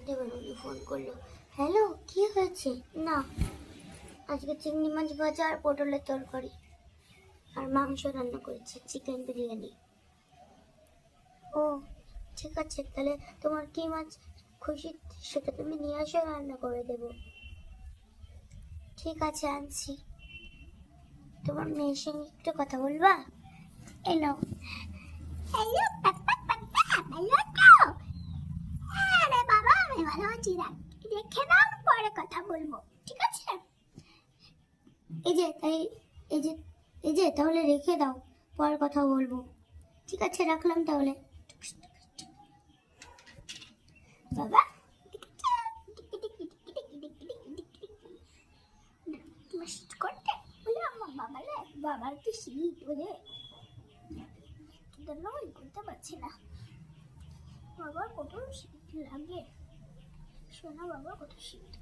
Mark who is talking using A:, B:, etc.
A: জানতে পারো ফোন করলো। হ্যালো, কি হয়েছে? না, আজকে চিংড়ি মাছ ভাজা আর পটলের তরকারি আর মাংস রান্না করেছে, চিকেন বিরিয়ানি। ও ঠিক আছে, তাহলে তোমার কি মাছ খুশি সেটা তুমি নিয়ে আসো, রান্না করে দেবো। ঠিক আছে, আনছি। তোমার মেয়ের সঙ্গে একটু কথা বলবা? এলো। হ্যালো পাপা, পাপা ভালো তো? হ্যাঁ রে বাবা, আমি ভালো আছি। রেখে দাও, পরে কথা বলবো, ঠিক আছে? এই যে তাই, এই যে এই যে তাহলে রেখে দাও, পরে কথা বলবো। ঠিক আছে, রাখলাম তাহলে। বাবা করতে বলে আমার বাবারে, বাবার কি শীত বলে ওই করতে পারছি না। বাবার কত শীত লাগে, শোনা বাবা কত শীত।